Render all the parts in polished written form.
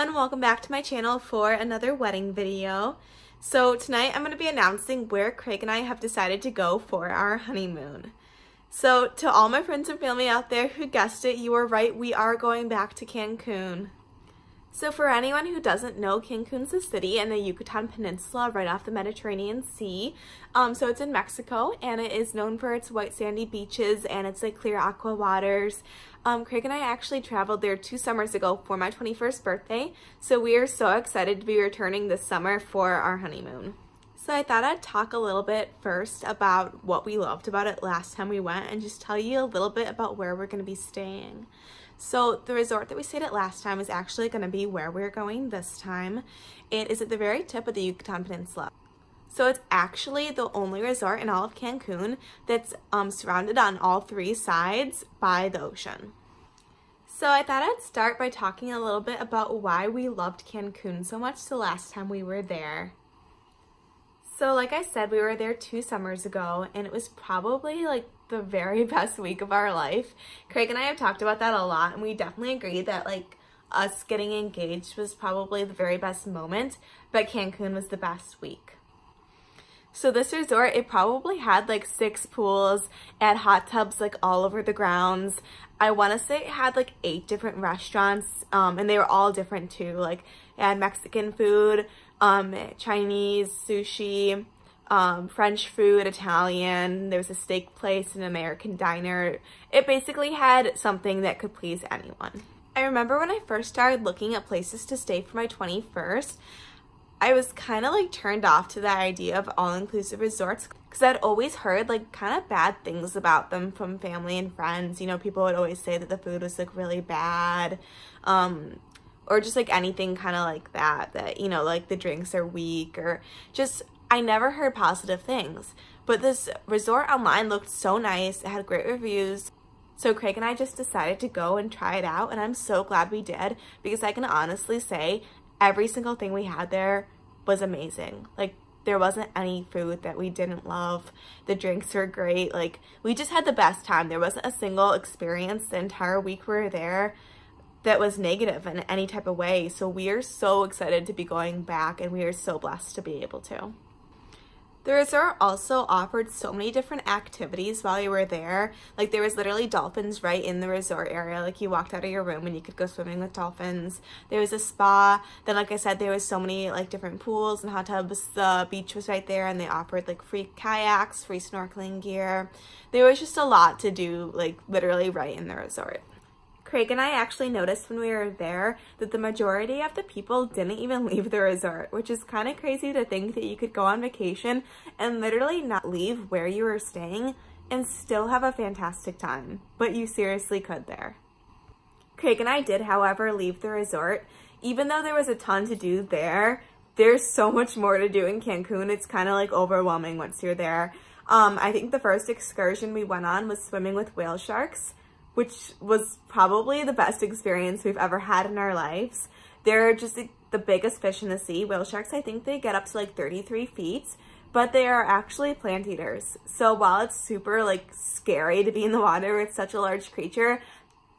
everyone, welcome back to my channel for another wedding video. So tonight I'm going to be announcing where Craig and I have decided to go for our honeymoon. So to all my friends and family out there who guessed it, you were right, we are going back to Cancun. So for anyone who doesn't know, Cancun's a city in the Yucatan Peninsula right off the Mediterranean Sea. So it's in Mexico, and it is known for its white sandy beaches and its like clear aqua waters. Craig and I actually traveled there 2 summers ago for my 21st birthday, so we are so excited to be returning this summer for our honeymoon. So I thought I'd talk a little bit first about what we loved about it last time we went and just tell you a little bit about where we're going to be staying. So the resort that we stayed at last time is actually going to be where we're going this time. It is at the very tip of the Yucatan Peninsula. So it's actually the only resort in all of Cancun that's surrounded on all 3 sides by the ocean. So I thought I'd start by talking a little bit about why we loved Cancun so much the last time we were there. So like I said, we were there 2 summers ago, and it was probably like the very best week of our life. Craig and I have talked about that a lot, and we definitely agree that like us getting engaged was probably the very best moment, but Cancun was the best week. So this resort, it probably had like 6 pools, it had hot tubs like all over the grounds. I want to say it had like 8 different restaurants, and they were all different too. Like it had Mexican food, Chinese, sushi, French food, Italian, there was a steak place, an American diner. It basically had something that could please anyone. I remember when I first started looking at places to stay for my 21st, I was kind of like turned off to the idea of all-inclusive resorts because I'd always heard like kind of bad things about them from family and friends. You know, people would always say that the food was like really bad, or just like anything kind of like that, you know, like the drinks are weak, or just, I never heard positive things. But this resort online looked so nice, it had great reviews. So Craig and I just decided to go and try it out, and I'm so glad we did, because I can honestly say every single thing we had there was amazing. Like, there wasn't any food that we didn't love. The drinks were great. Like, we just had the best time. There wasn't a single experience the entire week we were there that was negative in any type of way. So we are so excited to be going back, and we are so blessed to be able to. The resort also offered so many different activities while you were there. Like, there was literally dolphins right in the resort area. Like, you walked out of your room and you could go swimming with dolphins. There was a spa. Then, like I said, there was so many like different pools and hot tubs. The beach was right there, and they offered like free kayaks, free snorkeling gear. There was just a lot to do, like literally right in the resort. Craig and I actually noticed when we were there that the majority of the people didn't even leave the resort, which is kind of crazy to think that you could go on vacation and literally not leave where you were staying and still have a fantastic time. But you seriously could there. Craig and I did, however, leave the resort. Even though there was a ton to do there, there's so much more to do in Cancun. It's kind of like overwhelming once you're there. I think the first excursion we went on was swimming with whale sharks, which was probably the best experience we've ever had in our lives. They're just the biggest fish in the sea. Whale sharks, I think they get up to like 33 feet, but they are actually plant eaters. So while it's super like scary to be in the water with such a large creature,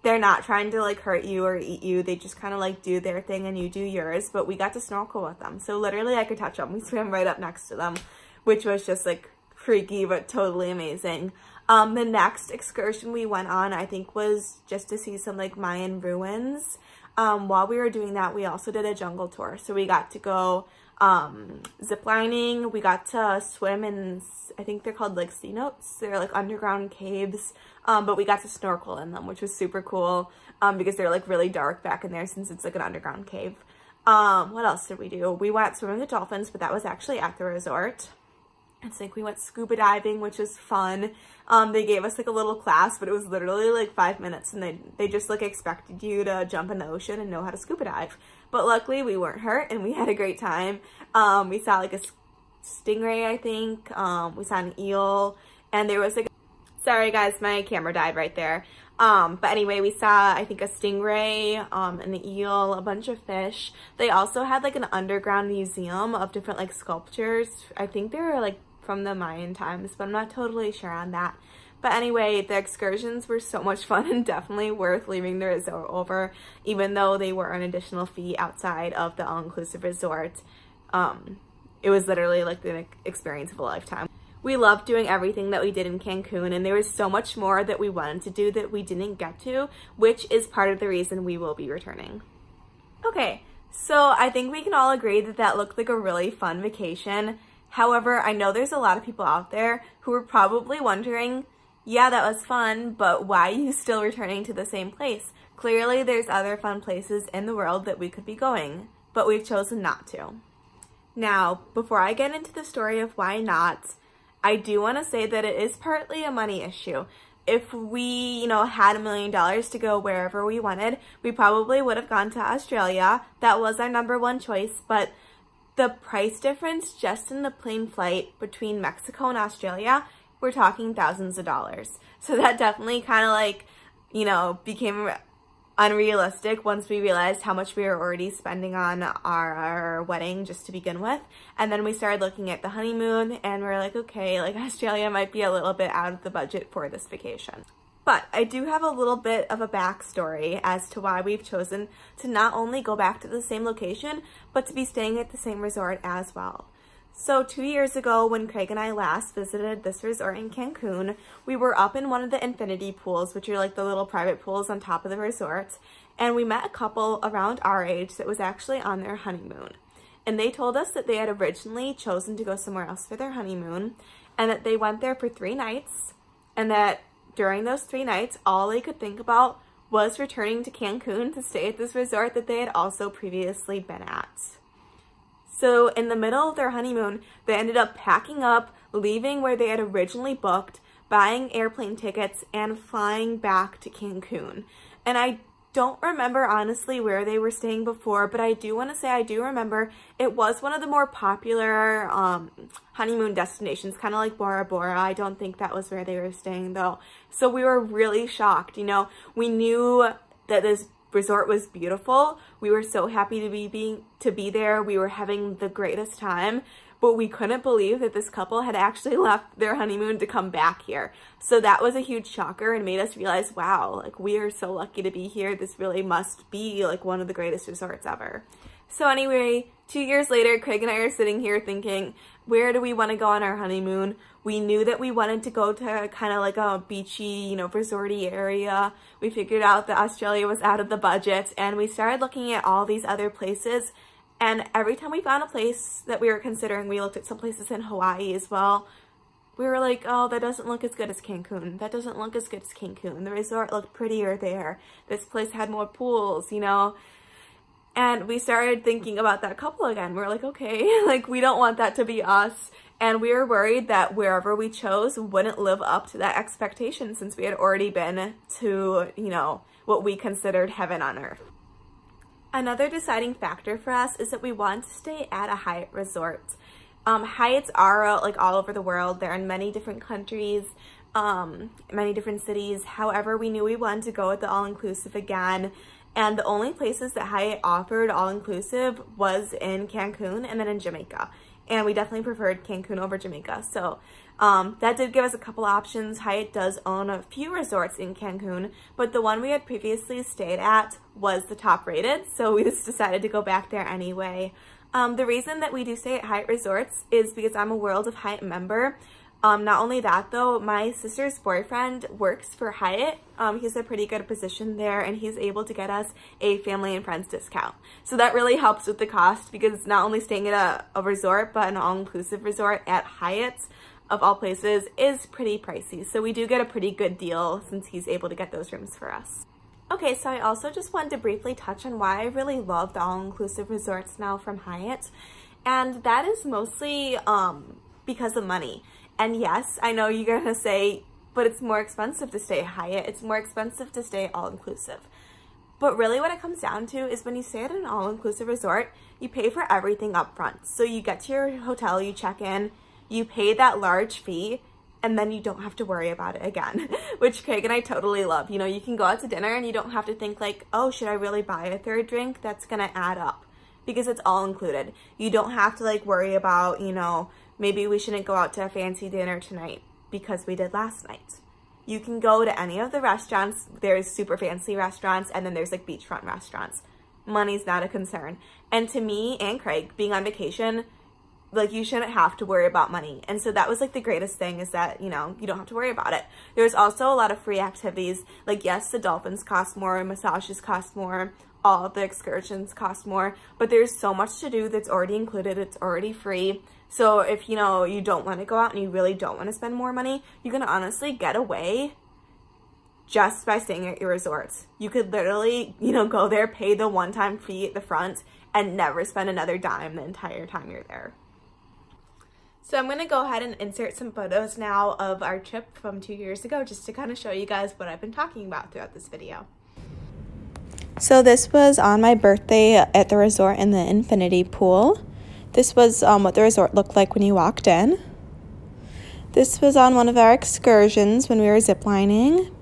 they're not trying to like hurt you or eat you. They just kind of like do their thing and you do yours. But we got to snorkel with them. So literally I could touch them. We swam right up next to them, which was just like freaky but totally amazing. The next excursion we went on, I think, was just to see some like Mayan ruins. While we were doing that, we also did a jungle tour. So we got to go ziplining. We got to swim in, I think they're called like cenotes. They're like underground caves, but we got to snorkel in them, which was super cool because they're like really dark back in there since it's like an underground cave. What else did we do? We went swimming with dolphins, but that was actually at the resort. I think we went scuba diving, which was fun. They gave us like a little class, but it was literally like 5 minutes, and they just like expected you to jump in the ocean and know how to scuba dive. But luckily we weren't hurt, and we had a great time. We saw like a stingray, I think. We saw an eel, and there was like, sorry guys, my camera died right there. But anyway, we saw, I think, a stingray, an eel, a bunch of fish. They also had like an underground museum of different like sculptures. I think they were like from the Mayan times, but I'm not totally sure on that. But anyway, the excursions were so much fun and definitely worth leaving the resort over, even though they were an additional fee outside of the all-inclusive resort. It was literally like the experience of a lifetime. We loved doing everything that we did in Cancun, and there was so much more that we wanted to do that we didn't get to, which is part of the reason we will be returning. Okay, so I think we can all agree that that looked like a really fun vacation. However, I know there's a lot of people out there who are probably wondering, yeah, that was fun, but why are you still returning to the same place? Clearly, there's other fun places in the world that we could be going, but we've chosen not to. Now, before I get into the story of why not, I do want to say that it is partly a money issue. If we, had $1 million to go wherever we wanted, we probably would have gone to Australia. That was our #1 choice, but the price difference just in the plane flight between Mexico and Australia, we're talking thousands of dollars. So that definitely kind of became unrealistic once we realized how much we were already spending on our wedding just to begin with. And then we started looking at the honeymoon and we're like, okay, like Australia might be a little bit out of the budget for this vacation. But I do have a little bit of a backstory as to why we've chosen to not only go back to the same location, but to be staying at the same resort as well. So 2 years ago, when Craig and I last visited this resort in Cancun, we were up in one of the infinity pools, which are like the little private pools on top of the resort, and we met a couple around our age that was actually on their honeymoon. And they told us that they had originally chosen to go somewhere else for their honeymoon, and that they went there for 3 nights, and that during those 3 nights, all they could think about was returning to Cancun to stay at this resort that they had also previously been at. So in the middle of their honeymoon, they ended up packing up, leaving where they had originally booked, buying airplane tickets, and flying back to Cancun. And I don't remember honestly where they were staying before, but I do want to say I do remember it was one of the more popular honeymoon destinations, kind of like Bora Bora. I don't think that was where they were staying though. So we were really shocked. We knew that this resort was beautiful. We were so happy to be there. We were having the greatest time, but we couldn't believe that this couple had actually left their honeymoon to come back here. So that was a huge shocker and made us realize, wow, like we are so lucky to be here. This really must be like one of the greatest resorts ever. So anyway, 2 years later, Craig and I are sitting here thinking, where do we want to go on our honeymoon? We knew that we wanted to go to kind of like a beachy, resorty area. We figured out that Australia was out of the budget, and we started looking at all these other places. And every time we found a place that we were considering, we looked at some places in Hawaii as well. We were like, oh, that doesn't look as good as Cancun. That doesn't look as good as Cancun. The resort looked prettier there. This place had more pools, And we started thinking about that couple again. We're like, okay, like we don't want that to be us. And we were worried that wherever we chose wouldn't live up to that expectation since we had already been to, what we considered heaven on earth. Another deciding factor for us is that we want to stay at a Hyatt Resort. Hyatts are like all over the world. They're in many different countries, many different cities. However, we knew we wanted to go with the all-inclusive again. And the only places that Hyatt offered all-inclusive was in Cancun and then in Jamaica. And we definitely preferred Cancun over Jamaica. So that did give us a couple options. Hyatt does own a few resorts in Cancun, but the one we had previously stayed at was the top rated. So we just decided to go back there anyway. The reason that we do stay at Hyatt Resorts is because I'm a World of Hyatt member. Not only that though, my sister's boyfriend works for Hyatt. He has a pretty good position there and he's able to get us a family and friends discount. So that really helps with the cost because it's not only staying at a resort, but an all-inclusive resort at Hyatt, of all places, is pretty pricey. So we do get a pretty good deal since he's able to get those rooms for us. Okay, so I also just wanted to briefly touch on why I really love the all-inclusive resorts now from Hyatt. And that is mostly because of money. And yes, I know you're gonna say, but it's more expensive to stay Hyatt. It's more expensive to stay all-inclusive. But really what it comes down to is when you stay at an all-inclusive resort, you pay for everything up front. So you get to your hotel, you check in, you pay that large fee, and then you don't have to worry about it again, which Craig and I totally love. You can go out to dinner and you don't have to think like, oh, should I really buy a third drink? That's gonna add up because it's all included. You don't have to like worry about, maybe we shouldn't go out to a fancy dinner tonight because we did last night. You can go to any of the restaurants. There's super fancy restaurants, and then there's like beachfront restaurants. Money's not a concern. And to me and Craig, being on vacation, like, you shouldn't have to worry about money. And so that was like the greatest thing, is that, you know, you don't have to worry about it. There's also a lot of free activities. Like, yes, the dolphins cost more, massages cost more, all of the excursions cost more, but there's so much to do that's already included. It's already free. So if, you know, you don't want to go out and you really don't want to spend more money, you can honestly get away just by staying at your resorts. You could literally, you know, go there, pay the one-time fee at the front, and never spend another dime the entire time you're there. So I'm going to go ahead and insert some photos now of our trip from 2 years ago, just to kind of show you guys what I've been talking about throughout this video. So this was on my birthday at the resort in the infinity pool. This was what the resort looked like when you walked in. This was on one of our excursions when we were ziplining.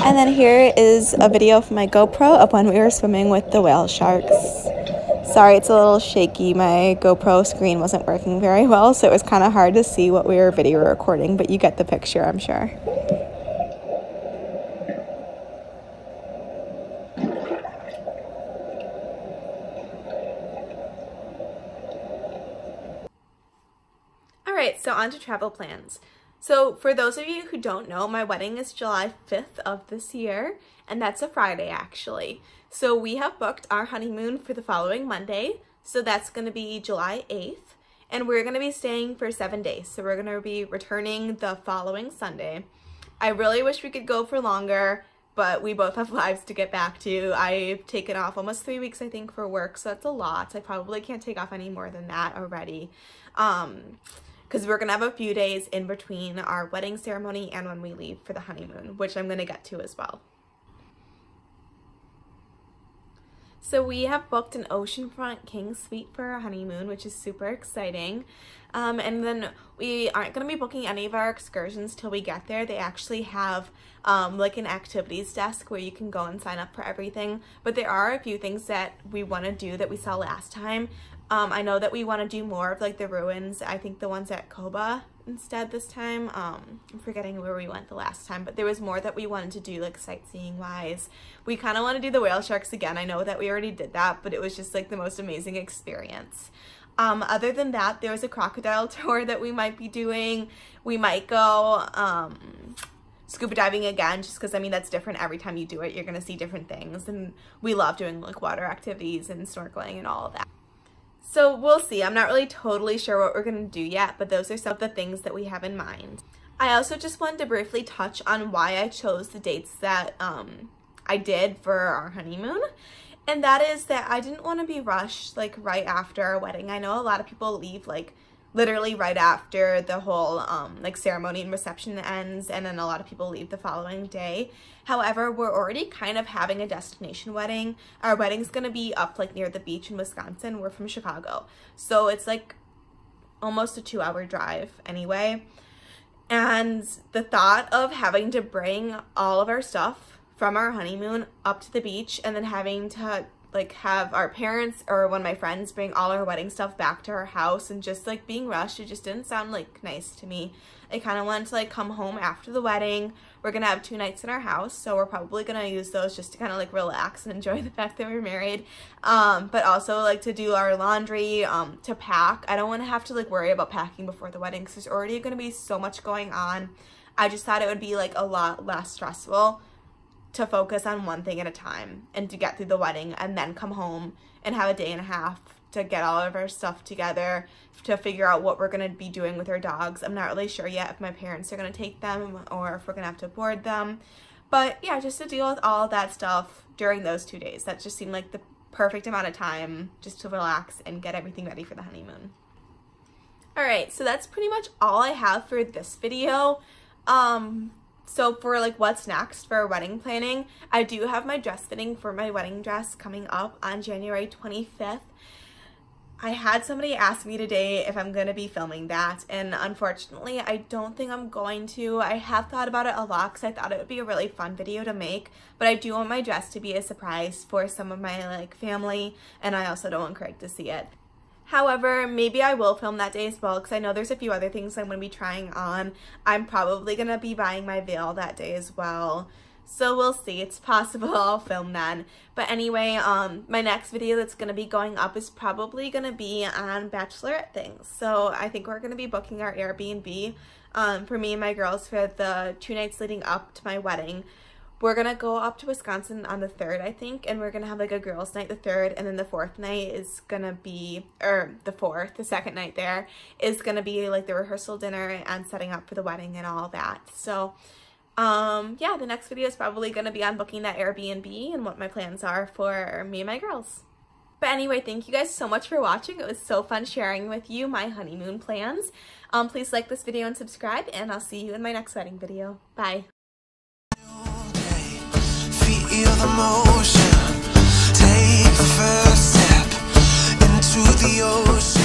And then here is a video from my GoPro of when we were swimming with the whale sharks. Sorry, it's a little shaky. My GoPro screen wasn't working very well, so it was kind of hard to see what we were video recording, but you get the picture, I'm sure. Alright, so on to travel plans. So for those of you who don't know, my wedding is July 5th of this year, and that's a Friday actually. So we have booked our honeymoon for the following Monday, so that's going to be July 8th, and we're going to be staying for 7 days. So we're going to be returning the following Sunday. I really wish we could go for longer, but we both have lives to get back to. I've taken off almost 3 weeks, I think, for work, so that's a lot. I probably can't take off any more than that already. Because we're going to have a few days in between our wedding ceremony and when we leave for the honeymoon, which I'm going to get to as well. So we have booked an oceanfront king suite for our honeymoon, which is super exciting. And then we aren't going to be booking any of our excursions till we get there. They actually have like an activities desk where you can go and sign up for everything. But there are a few things that we want to do that we saw last time. I know that we want to do more of like the ruins. I think the ones at Coba instead this time. I'm forgetting where we went the last time, but there was more that we wanted to do, like sightseeing wise. We kind of want to do the whale sharks again. I know that we already did that, but it was just like the most amazing experience. Other than that, there was a crocodile tour that we might be doing. We might go scuba diving again, just because I mean that's different every time you do it. You're gonna see different things, and we love doing like water activities and snorkeling and all of that. So we'll see. I'm not really totally sure what we're going to do yet, but those are some of the things that we have in mind. I also just wanted to briefly touch on why I chose the dates that I did for our honeymoon. And that is that I didn't want to be rushed like right after our wedding. I know a lot of people leave like literally right after the whole like ceremony and reception ends, and then a lot of people leave the following day. However, we're already kind of having a destination wedding. Our wedding's gonna be up like near the beach in Wisconsin. We're from Chicago, so it's like almost a 2-hour drive anyway. And the thought of having to bring all of our stuff from our honeymoon up to the beach and then having to like have our parents or one of my friends bring all our wedding stuff back to our house and just like being rushed, it just didn't sound like nice to me. I kind of wanted to like come home after the wedding. We're gonna have 2 nights in our house, so we're probably gonna use those just to kind of like relax and enjoy the fact that we're married, but also like to do our laundry, to pack. I don't want to have to like worry about packing before the wedding because there's already gonna be so much going on. I just thought it would be like a lot less stressful to focus on one thing at a time and to get through the wedding and then come home and have a day and a half to get all of our stuff together, to figure out what we're going to be doing with our dogs. I'm not really sure yet if my parents are going to take them or if we're going to have to board them. But yeah, just to deal with all of that stuff during those 2 days. That just seemed like the perfect amount of time just to relax and get everything ready for the honeymoon. Alright, so that's pretty much all I have for this video. So for like what's next for wedding planning, I do have my dress fitting for my wedding dress coming up on January 25th. I had somebody ask me today if I'm going to be filming that, and unfortunately I don't think I'm going to. I have thought about it a lot because I thought it would be a really fun video to make, but I do want my dress to be a surprise for some of my like family, and I also don't want Craig to see it. However, maybe I will film that day as well because I know there's a few other things I'm going to be trying on. I'm probably going to be buying my veil that day as well. So we'll see. It's possible I'll film then. But anyway, my next video that's going to be going up is probably going to be on bachelorette things. So I think we're going to be booking our Airbnb for me and my girls for the 2 nights leading up to my wedding. We're going to go up to Wisconsin on the 3rd, I think, and we're going to have like a girls' night the 3rd, and then the 4th night is going to be, or the 4th, the 2nd night there, is going to be like the rehearsal dinner and setting up for the wedding and all that. So, yeah, the next video is probably going to be on booking that Airbnb and what my plans are for me and my girls. But anyway, thank you guys so much for watching. It was so fun sharing with you my honeymoon plans. Please like this video and subscribe, and I'll see you in my next wedding video. Bye. Feel the motion, take the first step into the ocean.